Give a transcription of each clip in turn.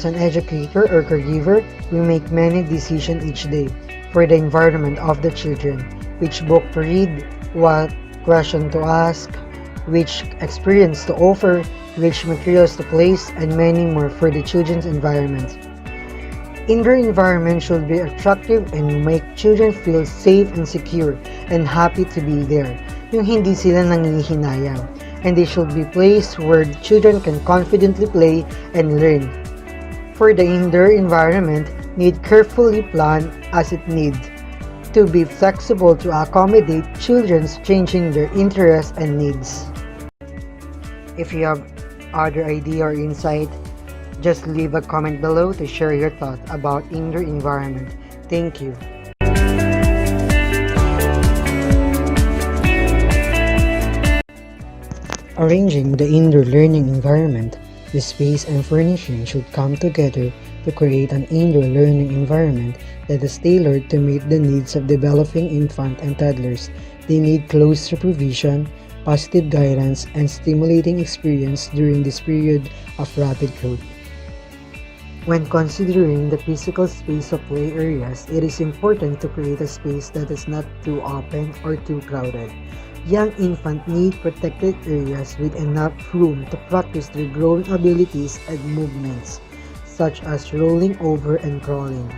As an educator or caregiver, we make many decisions each day for the environment of the children, which book to read, what question to ask, which experience to offer, which materials to place, and many more for the children's environment. Indoor environment should be attractive and make children feel safe and secure and happy to be there. Yung hindi sila nangihinayang. And they should be placed where children can confidently play and learn. For the indoor environment, need carefully plan as it needs to be flexible to accommodate children's changing their interests and needs. If you have other idea or insight, just leave a comment below to share your thoughts about indoor environment. Thank you. Arranging the indoor learning environment, the space and furnishing should come together to create an indoor learning environment that is tailored to meet the needs of developing infant and toddlers. They need close supervision, positive guidance, and stimulating experience during this period of rapid growth. When considering the physical space of play areas, it is important to create a space that is not too open or too crowded. Young infants need protected areas with enough room to practice their growing abilities and movements, such as rolling over and crawling.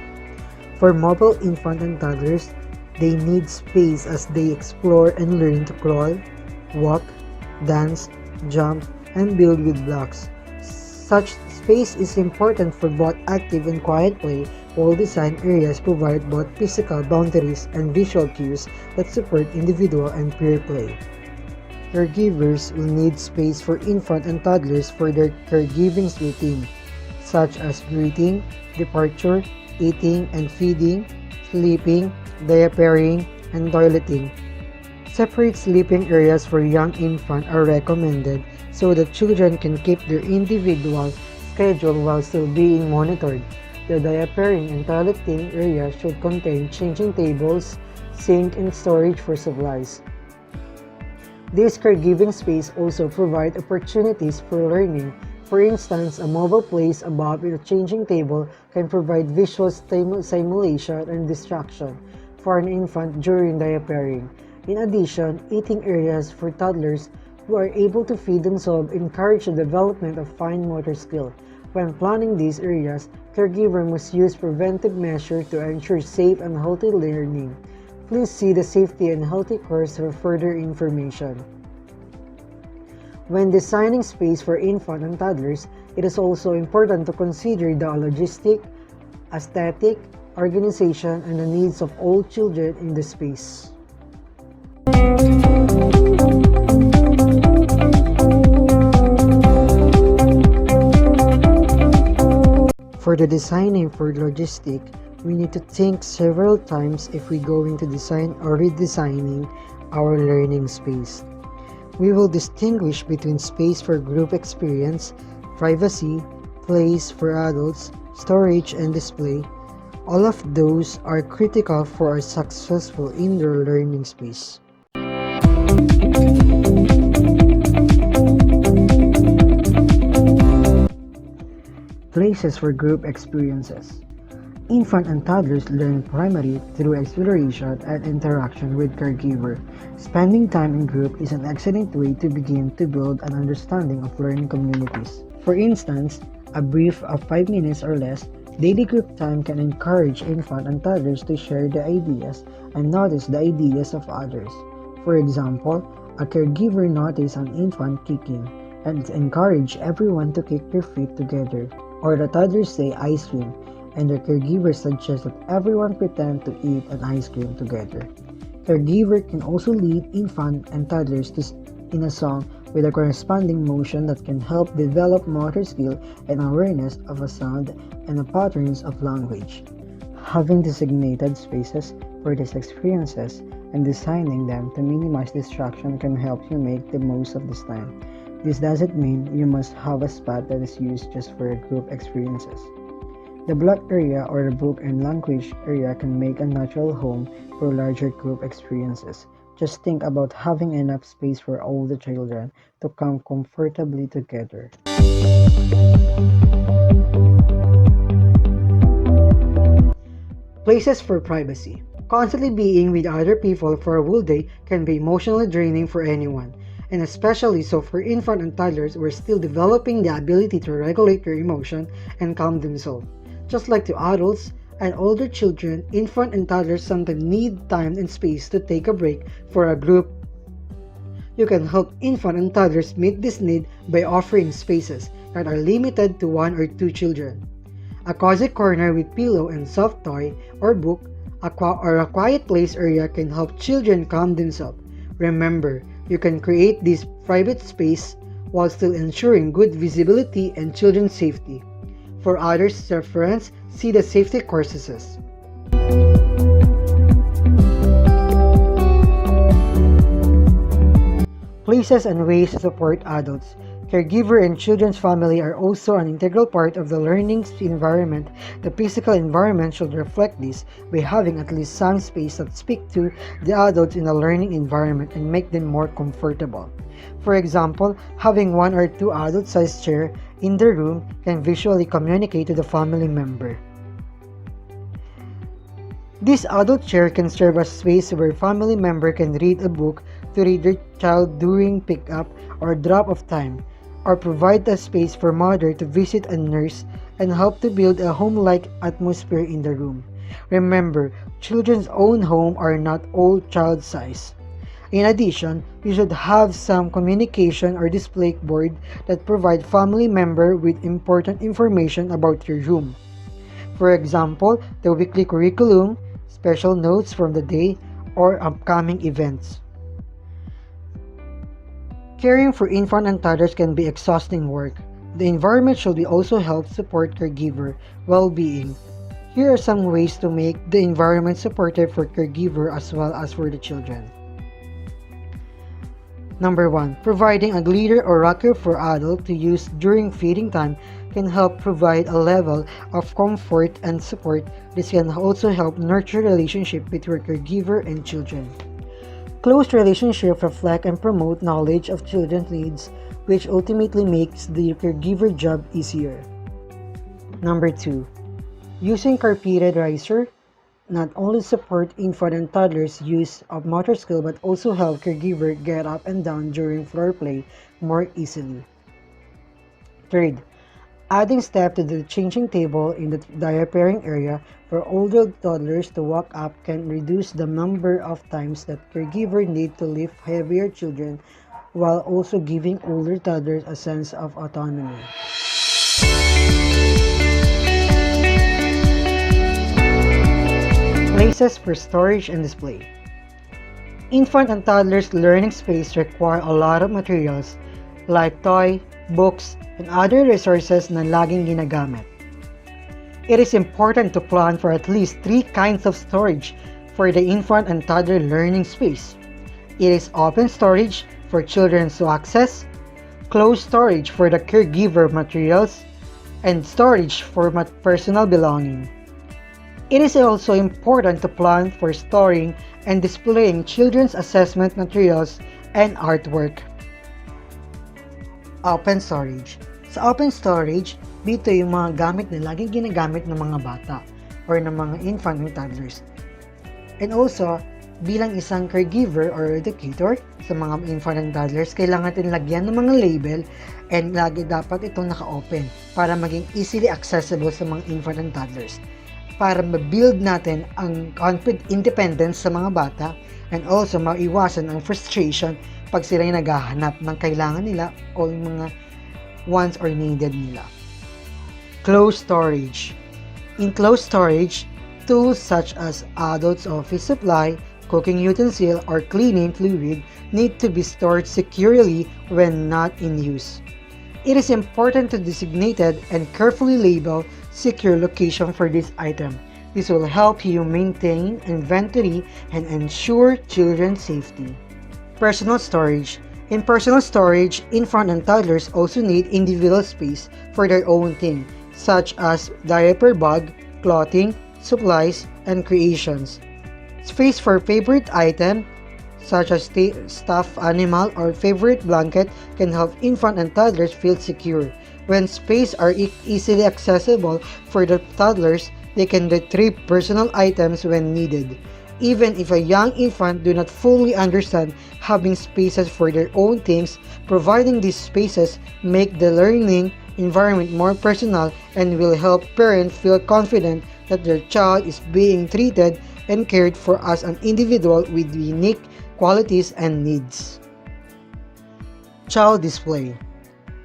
For mobile infants and toddlers, they need space as they explore and learn to crawl, walk, dance, jump, and build with blocks. Such space is important for both active and quiet play, while design areas provide both physical boundaries and visual cues that support individual and peer play. Caregivers will need space for infant and toddlers for their caregiving routine, such as greeting, departure, eating and feeding, sleeping, diapering, and toileting. Separate sleeping areas for young infants are recommended so that children can keep their individual schedule while still being monitored. The diapering and toileting area should contain changing tables, sink, and storage for supplies. This caregiving space also provides opportunities for learning. For instance, a mobile place above a changing table can provide visual stimulation and distraction for an infant during diapering. In addition, eating areas for toddlers who are able to feed themselves encourage the development of fine motor skill. When planning these areas, caregiver must use preventive measures to ensure safe and healthy learning. Please see the Safety and Healthy course for further information. When designing space for infants and toddlers, it is also important to consider the logistic, aesthetic, organization, and the needs of all children in the space. For the designing for logistic, we need to think several times if we're going to design or redesigning our learning space. We will distinguish between space for group experience, privacy, place for adults, storage, and display. All of those are critical for a successful indoor learning space. Places for group experiences. Infant and toddlers learn primarily through exploration and interaction with caregiver. Spending time in group is an excellent way to begin to build an understanding of learning communities. For instance, a brief of 5 minutes or less daily group time can encourage infant and toddlers to share their ideas and notice the ideas of others. For example, a caregiver notices an infant kicking and encourage everyone to kick their feet together. Or the toddlers say ice cream, and the caregiver suggests that everyone pretend to eat an ice cream together. Caregiver can also lead infant and toddlers in a song with a corresponding motion that can help develop motor skill and awareness of a sound and the patterns of language. Having designated spaces for these experiences and designing them to minimize distraction can help you make the most of this time. This doesn't mean you must have a spot that is used just for group experiences. The block area or the book and language area can make a natural home for larger group experiences. Just think about having enough space for all the children to come comfortably together. Places for privacy. Constantly being with other people for a whole day can be emotionally draining for anyone, and especially so for infant and toddlers who are still developing the ability to regulate their emotion and calm themselves. Just like to adults and older children, infant and toddlers sometimes need time and space to take a break for a group. You can help infant and toddlers meet this need by offering spaces that are limited to 1 or 2 children. A cozy corner with pillow and soft toy or book or a quiet place area can help children calm themselves. Remember, you can create this private space while still ensuring good visibility and children's safety. For others' reference, see the safety courses. Places and ways to support adults. Caregiver and children's family are also an integral part of the learning environment. The physical environment should reflect this by having at least some space that speak to the adults in the learning environment and make them more comfortable. For example, having 1 or 2 adult-sized chairs in the room can visually communicate to the family member. This adult chair can serve as space where family member can read a book to read their child during pick-up or drop-off time, or provide a space for mother to visit a nurse and help to build a home-like atmosphere in the room. Remember, children's own home are not all child size. In addition, you should have some communication or display board that provide family member with important information about your room. For example, the weekly curriculum, special notes from the day, or upcoming events. Caring for infant and toddlers can be exhausting work. The environment should also help support caregiver well-being. Here are some ways to make the environment supportive for caregiver as well as for the children. Number 1. Providing a glider or rocker for adult to use during feeding time can help provide a level of comfort and support. This can also help nurture relationship between caregiver and children. Close relationships reflect and promote knowledge of children's needs, which ultimately makes the caregiver job easier. Number 2. Using carpeted riser not only support infant and toddlers' use of motor skill but also help caregiver get up and down during floor play more easily. Third, adding step to the changing table in the diapering area for older toddlers to walk up can reduce the number of times that caregiver need to lift heavier children while also giving older toddlers a sense of autonomy. Places for storage and display. Infant and toddlers' learning space require a lot of materials like toy, books, and other resources na laging ginagamit. It is important to plan for at least 3 kinds of storage for the infant and toddler learning space. It is open storage for children to access, closed storage for the caregiver materials, and storage for personal belongings. It is also important to plan for storing and displaying children's assessment materials and artwork. Open storage. Sa open storage, dito yung mga gamit na laging ginagamit ng mga bata or ng mga infant and toddlers. And also, bilang isang caregiver or educator sa mga infant and toddlers, kailangan natin lagyan ng mga label and lagi dapat itong naka-open para maging easily accessible sa mga infant and toddlers. Para ma-build natin ang independence sa mga bata and also maiwasan ang frustration pag sila yung naghahanap ng kailangan nila o yung mga wants or needed nila. Closed storage. In closed storage, tools such as adults' office supply, cooking utensil, or cleaning fluid need to be stored securely when not in use. It is important to designate and carefully label secure location for this item. This will help you maintain inventory and ensure children's safety. Personal storage. In personal storage, infant and toddlers also need individual space for their own thing, such as diaper bag, clothing, supplies, and creations. Space for favorite item, such as stuffed animal or favorite blanket, can help infant and toddlers feel secure. When space are easily accessible for the toddlers, They can retrieve personal items when needed. Even if a young infant do not fully understand having spaces for their own things, providing these spaces make the learning environment more personal and will help parents feel confident that their child is being treated and cared for as an individual with unique qualities and needs. Child display.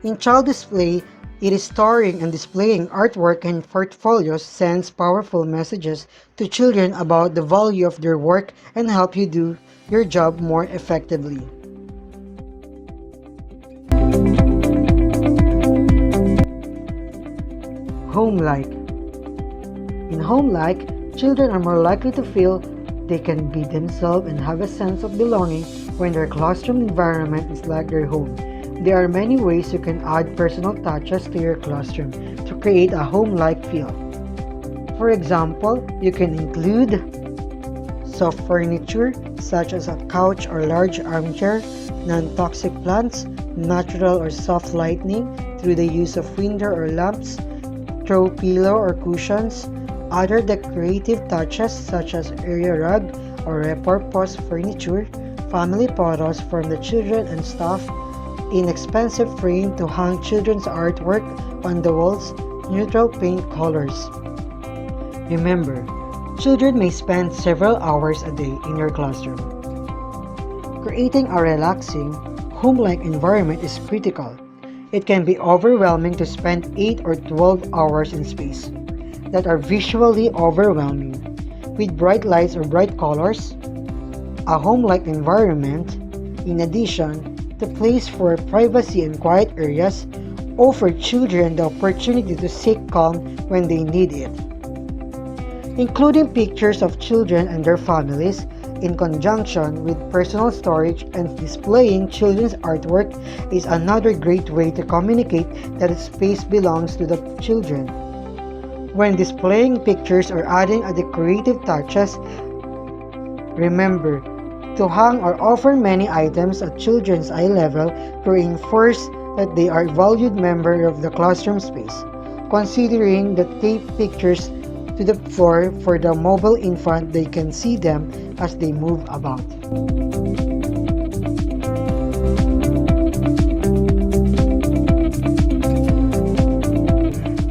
In child display, it is storing and displaying artwork and portfolios sends powerful messages to children about the value of their work and help you do your job more effectively. Home-like. In home-like, children are more likely to feel they can be themselves and have a sense of belonging when their classroom environment is like their home. There are many ways you can add personal touches to your classroom to create a home-like feel. For example, you can include soft furniture such as a couch or large armchair, non-toxic plants, natural or soft lighting through the use of window or lamps, throw pillow or cushions, other decorative touches such as area rug or repurposed furniture, family photos from the children and staff, inexpensive frame to hang children's artwork on the walls, neutral paint colors. Remember, children may spend several hours a day in your classroom. Creating a relaxing, home-like environment is critical. It can be overwhelming to spend 8 or 12 hours in space that are visually overwhelming. With bright lights or bright colors, a home-like environment, in addition, the place for privacy and quiet areas offer children the opportunity to seek calm when they need it. Including pictures of children and their families in conjunction with personal storage and displaying children's artwork is another great way to communicate that the space belongs to the children. When displaying pictures or adding a decorative touches, remember to hang or offer many items at children's eye level to reinforce that they are a valued member of the classroom space. Considering the tape pictures to the floor for the mobile infant, they can see them as they move about.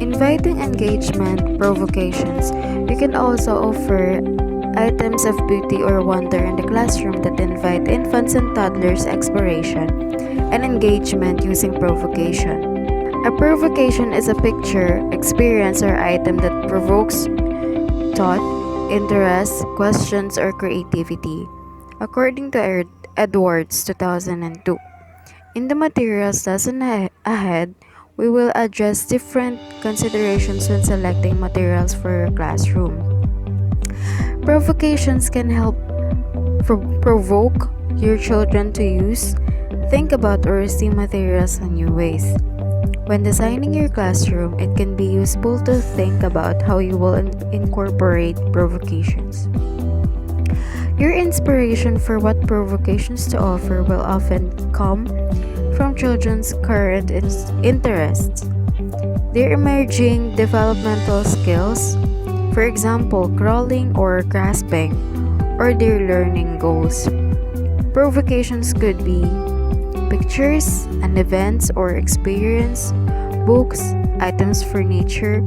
Inviting engagement provocations. You can also offer items of beauty or wonder in the classroom that invite infants and toddlers' exploration and engagement using provocation. A provocation is a picture, experience, or item that provokes thought, interest, questions, or creativity, according to Edwards 2002. In the materials lesson ahead, we will address different considerations when selecting materials for your classroom. Provocations can help provoke your children to use, think about, or see materials in new ways. When designing your classroom, it can be useful to think about how you will incorporate provocations. Your inspiration for what provocations to offer will often come from children's current interests, their emerging developmental skills, for example, crawling or grasping, or their learning goals. Provocations could be pictures, an event or experience, books, items, furniture,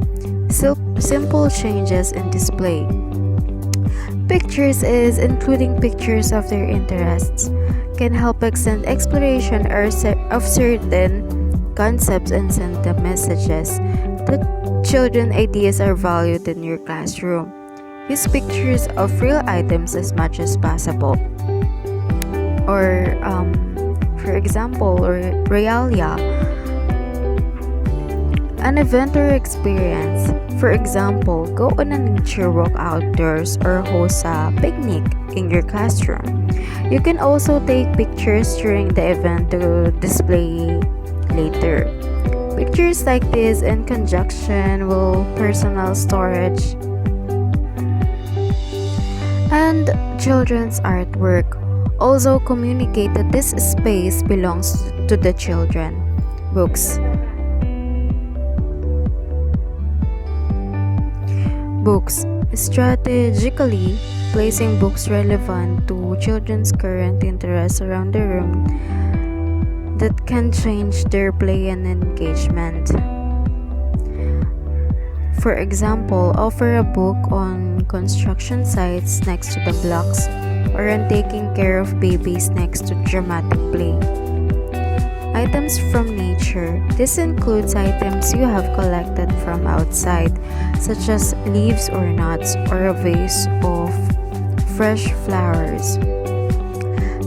simple changes in display. Pictures is including pictures of their interests can help extend exploration of certain concepts and send them messages that children ideas are valued in your classroom. Use pictures of real items as much as possible. Or for example, or realia, an event or experience. For example, go on a nature walk outdoors or host a picnic in your classroom. You can also take pictures during the event to display later. Pictures like this in conjunction with personal storage and children's artwork also communicate that this space belongs to the children. Books. Strategically placing books relevant to children's current interests around the room that can change their play and engagement. For example, offer a book on construction sites next to the blocks or on taking care of babies next to dramatic play. Items from nature. This includes items you have collected from outside, such as leaves or nuts, or a vase of fresh flowers.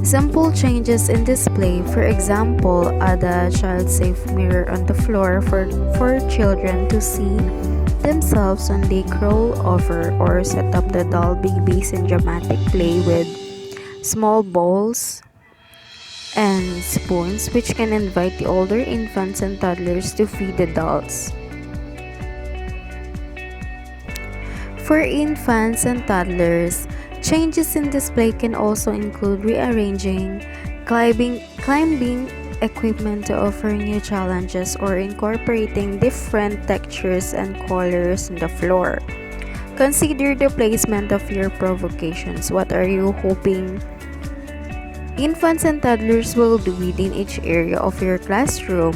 Simple changes in display, for example, add a child-safe mirror on the floor for children to see themselves when they crawl over, or set up the doll babies in dramatic play with small bowls and spoons, which can invite the older infants and toddlers to feed the dolls. For infants and toddlers, changes in display can also include rearranging climbing equipment to offer new challenges, or incorporating different textures and colors on the floor. Consider the placement of your provocations. What are you hoping infants and toddlers will do within each area of your classroom?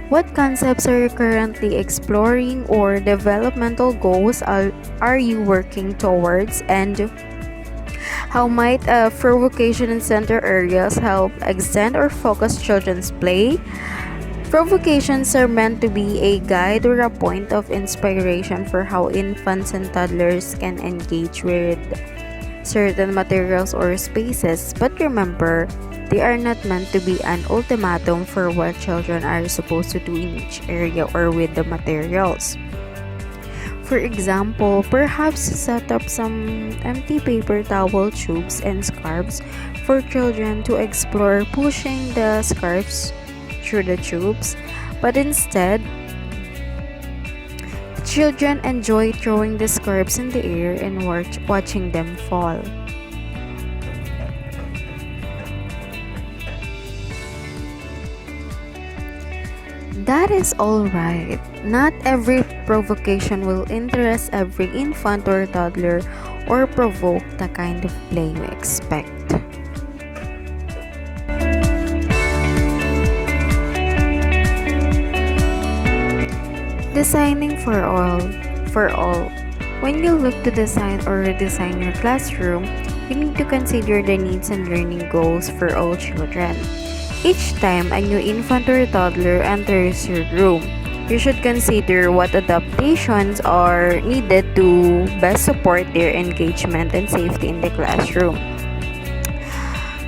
What concepts are you currently exploring, or developmental goals are you working towards? And how might provocation in center areas help extend or focus children's play? Provocations are meant to be a guide or a point of inspiration for how infants and toddlers can engage with certain materials or spaces, but remember, they are not meant to be an ultimatum for what children are supposed to do in each area or with the materials. For example, perhaps set up some empty paper towel tubes and scarves for children to explore pushing the scarves through the tubes, but instead, the children enjoy throwing the scarves in the air and watching them fall. That is alright. Not every provocation will interest every infant or toddler or provoke the kind of play you expect. Designing for all. When you look to design or redesign your classroom, you need to consider the needs and learning goals for all children. Each time a new infant or toddler enters your room, you should consider what adaptations are needed to best support their engagement and safety in the classroom.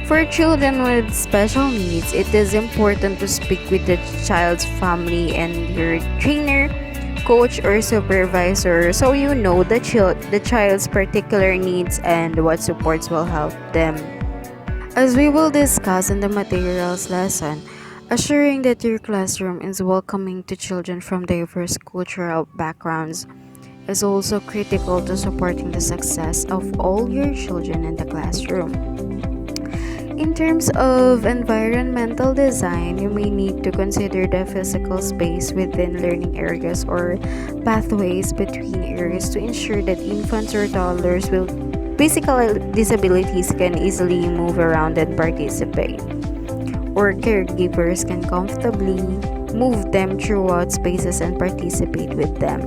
For children with special needs, it is important to speak with the child's family and your trainer, coach, or supervisor so you know the child's particular needs and what supports will help them. As we will discuss in the materials lesson, assuring that your classroom is welcoming to children from diverse cultural backgrounds is also critical to supporting the success of all your children in the classroom. In terms of environmental design, you may need to consider the physical space within learning areas or pathways between areas to ensure that infants or toddlers with physical disabilities can easily move around and participate, or caregivers can comfortably move them throughout spaces and participate with them.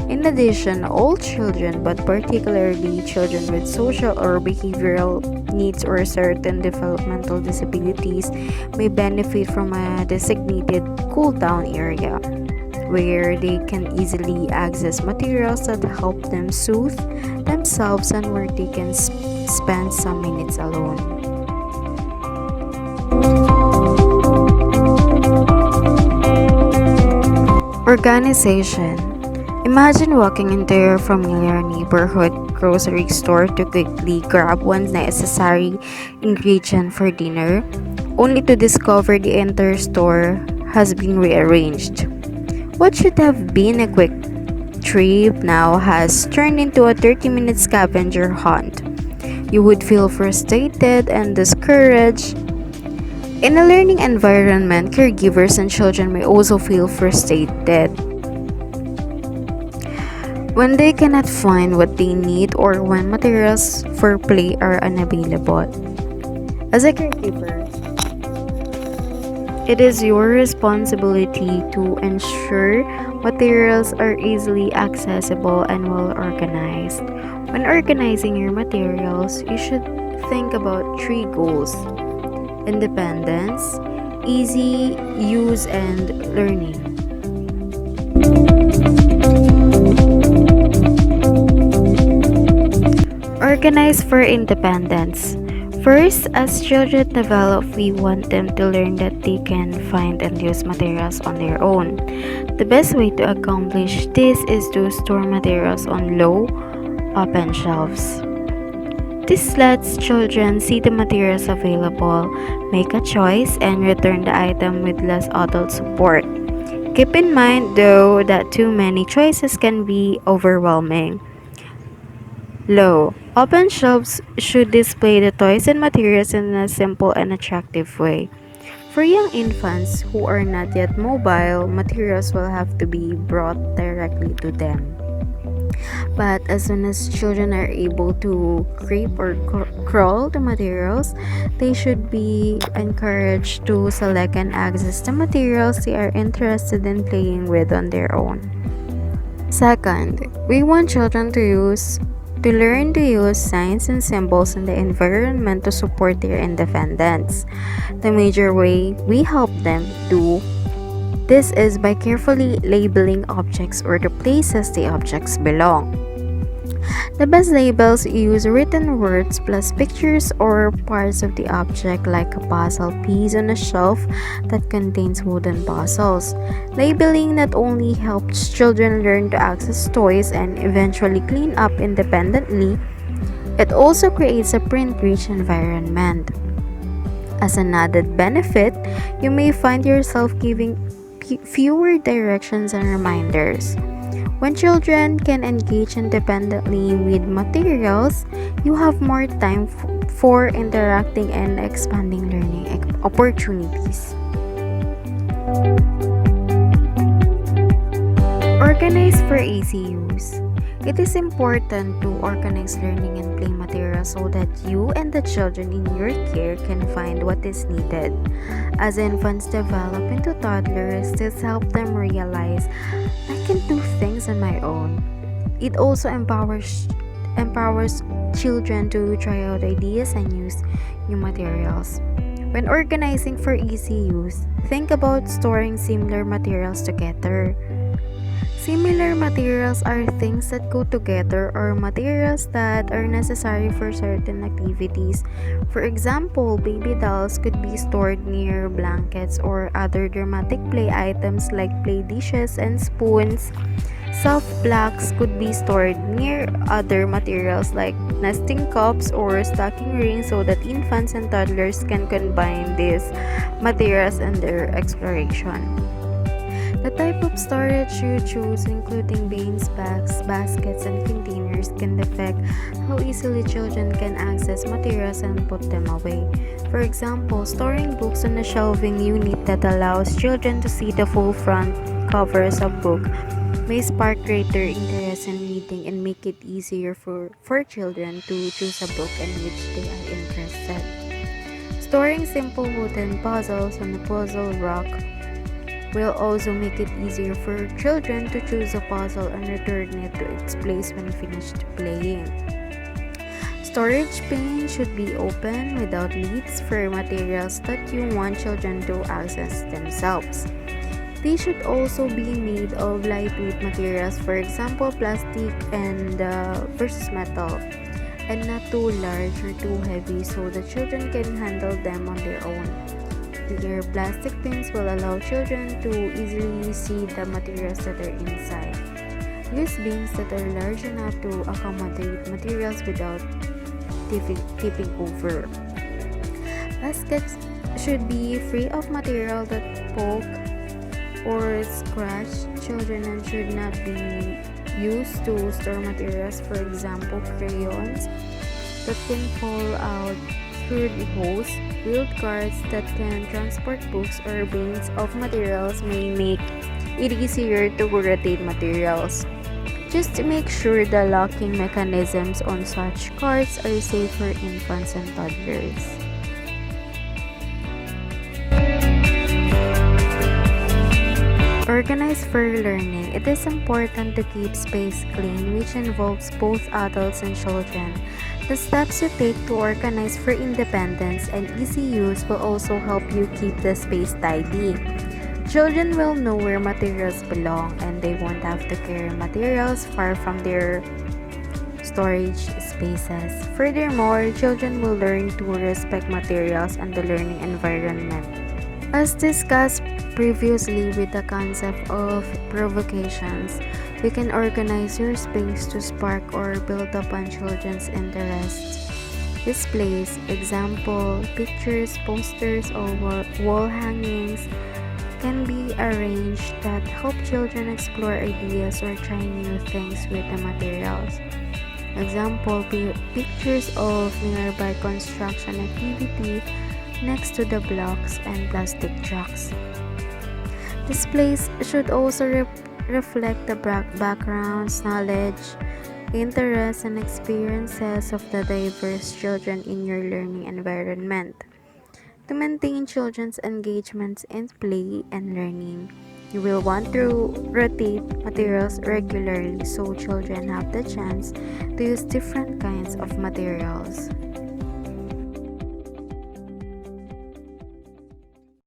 In addition, all children, but particularly children with social or behavioral needs or certain developmental disabilities, may benefit from a designated cool-down area where they can easily access materials that help them soothe themselves and where they can spend some minutes alone. Organization. Imagine walking into your familiar neighborhood grocery store to quickly grab one necessary ingredient for dinner, only to discover the entire store has been rearranged. What should have been a quick trip now has turned into a 30-minute scavenger hunt. You would feel frustrated and discouraged. In a learning environment, caregivers and children may also feel frustrated. when they cannot find what they need or when materials for play are unavailable. As a caregiver, it is your responsibility to ensure materials are easily accessible and well organized. When organizing your materials, you should think about three goals: independence, easy use, and learning. Organize for independence. First, as children develop, we want them to learn that they can find and use materials on their own. The best way to accomplish this is to store materials on low, open shelves. This lets children see the materials available, make a choice, and return the item with less adult support. Keep in mind, though, that too many choices can be overwhelming. Low. Open shelves should display the toys and materials in a simple and attractive way. For young infants who are not yet mobile, materials will have to be brought directly to them. But as soon as children are able to creep or crawl the materials, they should be encouraged to select and access the materials they are interested in playing with on their own. Second, we want children to learn to use signs and symbols in the environment to support their independence. The major way we help them do this is by carefully labeling objects or the places the objects belong. The best labels use written words plus pictures or parts of the object, like a puzzle piece on a shelf that contains wooden puzzles. Labeling not only helps children learn to access toys and eventually clean up independently, it also creates a print-rich environment. As an added benefit, you may find yourself giving fewer directions and reminders. When children can engage independently with materials, you have more time for interacting and expanding learning opportunities. Organize for easy use. It is important to organize learning and play materials so that you and the children in your care can find what is needed. As infants develop into toddlers, this helps them realize, I can do things on my own. It also empowers children to try out ideas and use new materials. When organizing for easy use, think about storing similar materials together. Similar materials are things that go together or materials that are necessary for certain activities. For example, baby dolls could be stored near blankets or other dramatic play items like play dishes and spoons. Soft blocks could be stored near other materials like nesting cups or stocking rings so that infants and toddlers can combine these materials in their exploration. The type of storage you choose, including bins, bags, baskets, and containers, can affect how easily children can access materials and put them away. For example, storing books on a shelving unit that allows children to see the full front covers of book may spark greater interest in reading and make it easier for children to choose a book in which they are interested. Storing simple wooden puzzles on a puzzle rack will also make it easier for children to choose a puzzle and return it to its place when finished playing. Storage bins should be open without lids for materials that you want children to access themselves. They should also be made of lightweight materials, for example plastic and versus metal, and not too large or too heavy so the children can handle them on their own. Clear plastic bins will allow children to easily see the materials that are inside. Use bins that are large enough to accommodate materials without tipping over. Baskets should be free of material that poke or scratch children and should not be used to store materials, for example crayons that can fall out through the hose. Wheeled carts that can transport books or bins of materials may make it easier to rotate materials. just to make sure the locking mechanisms on such carts are safe for infants and toddlers. Organize for learning. It is important to keep space clean, which involves both adults and children. The steps you take to organize for independence and easy use will also help you keep the space tidy. Children will know where materials belong and they won't have to carry materials far from their storage spaces. Furthermore, children will learn to respect materials and the learning environment. As discussed previously with the concept of provocations, you can organize your space to spark or build upon children's interests. Displays, example, pictures, posters, or wall hangings can be arranged that help children explore ideas or try new things with the materials. Example, pictures of nearby construction activity next to the blocks and plastic trucks. Displays should also reflect the backgrounds, knowledge, interests, and experiences of the diverse children in your learning environment. To maintain children's engagements in play and learning, you will want to rotate materials regularly so children have the chance to use different kinds of materials.